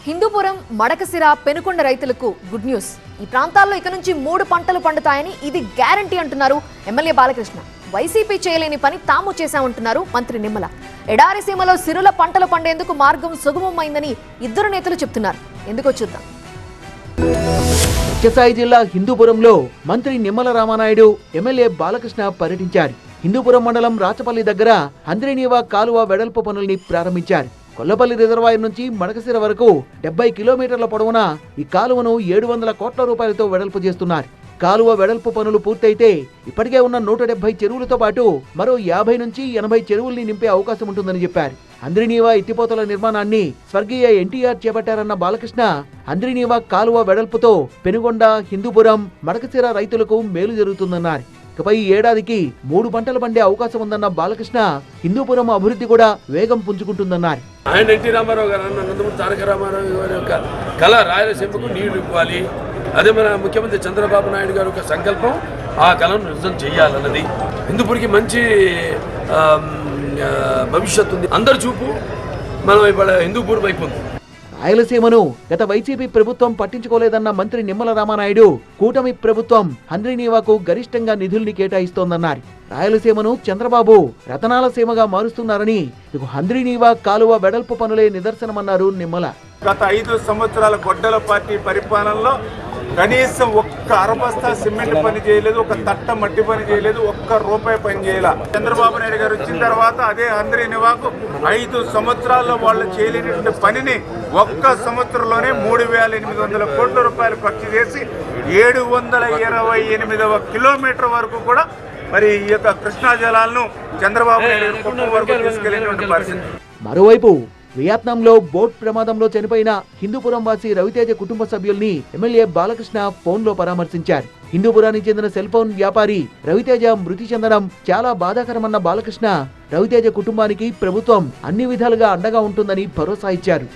హిందూపురం, మడకసిర, పెనుకొండ రైతులకు good news. ఈ ప్రాంతాల్లో ఇక నుంచి 3 పంటలు పండుతాయని ఇది గ్యారంటీ అంటున్నారు ఎమ్మెల్యే బాలకృష్ణ. వైసీపీ చేయలేని పని తాము చేశామంటున్నారు మంత్రి నిమ్మల. ఎడారి సీమలో సిరుల పంటలు పండేందుకు మార్గం సుగమమైందని ఇద్దరు నేతలు చెప్తున్నారు. ఎందుకో చూద్దాం. సత్యసాయి జిల్లా హిందూపురంలో మంత్రి నిమ్మల రామానాయుడు, ఎమ్మెల్యే బాలకృష్ణ పర్యటించారు. హిందూపురం మండలం రాచపల్లి దగ్గర హంద్రీనీవా కాలువ వెడల్పు పనుల్ని ప్రారంభించారు. కొల్లపల్లి రిజర్వాయర్ నుంచి మడకసిర వరకు 70 కిలోమీటర్ల పొడవున ఈ కాలువను 700 కోట్ల రూపాయలతో వెడల్పు చేస్తున్నారు. కాలువ వెడల్పు పనులు పూర్తయితే ఇప్పటికే ఉన్న 170 చెరువులతో పాటు మరో 50 నుంచి 80 చెరువుల్ని నింపే అవకాశం ఉంటుందని చెప్పారు. హంద్రీనీవా ఎత్తిపోతల నిర్మాణాన్ని స్వర్గీయ ఎన్టీఆర్ చేపట్టారన్న బాలకృష్ణ, హంద్రీనీవా కాలువ వెడల్పుతో పెనుగొండ, హిందూపురం, మడకసిర రైతులకు మేలు జరుగుతుందన్నారు. ఇకపై ఏడాదికి 3 పంటలు పండే అవకాశం ఉందన్న బాలకృష్ణ, హిందూపురం అభివృద్ధి కూడా వేగం పుంజుకుంటుందన్నారు. ఆయన ఎన్టీ రామారావు గారు అన్న నందమూరి తారక రామారావు గారి యొక్క కళ రాయలసీమకు నీళ్లు ఇవ్వాలి, అదే మన ముఖ్యమంత్రి చంద్రబాబు నాయుడు గారి యొక్క సంకల్పం ఆ కళను నిజం చేయాలన్నది. హిందూపురికి మంచి భవిష్యత్తు ఉంది. అందరి చూపు మనం ఇవాళ హిందూపూర్ వైపు ఉంది. రాయలసీమను గత వైసీపీ ప్రభుత్వం పట్టించుకోలేదన్న మంత్రి నిమ్మల రామానాయుడు, కూటమి ప్రభుత్వం హంద్రీనీవాకు గరిష్టంగా నిధుల్ని కేటాయిస్తోందన్నారు. రాయలసీమను చంద్రబాబు రతనాల సీమగా మారుస్తున్నారని, ఇక హంద్రీనీవా కాలువ వెడల్పు పనులే నిదర్శనమన్నారు నిమ్మల. గత 5 సంవత్సరాల గొడ్డల పార్టీ పరిపాలనలో కనీసం ఒక్క అరబస్తా సిమెంట్ పని చేయలేదు, ఒక తట్ట మట్టి పని చేయలేదు, ఒక్క రూపాయి పని చేయాల. చంద్రబాబు నాయుడు గారు వచ్చిన తర్వాత అదే హంద్రీనీవాకు 5 సంవత్సరాల్లో వాళ్ళు చేయలేనటువంటి పనిని ఒక్క సంవత్సరంలోనే 3,800 కోట్ల రూపాయలు ఖర్చు చేసి 728వ కిలోమీటర్ వరకు కూడా మరి ఈ యొక్క కృష్ణా జలాలను చంద్రబాబు నాయుడు కుప్పం వరకు తీసుకెళ్లేటువంటి పరిస్థితి. మరోవైపు వియత్నాంలో బోట్ ప్రమాదంలో చనిపోయిన హిందూపురం వాసి రవితేజ కుటుంబ సభ్యుల్ని ఎమ్మెల్యే బాలకృష్ణ ఫోన్లో పరామర్శించారు. హిందూపురానికి చెందిన సెల్ ఫోన్ వ్యాపారి రవితేజ మృతి చెందడం చాలా బాధాకరమన్న బాలకృష్ణ, రవితేజ కుటుంబానికి ప్రభుత్వం అన్ని విధాలుగా అండగా ఉంటుందని భరోసా ఇచ్చారు.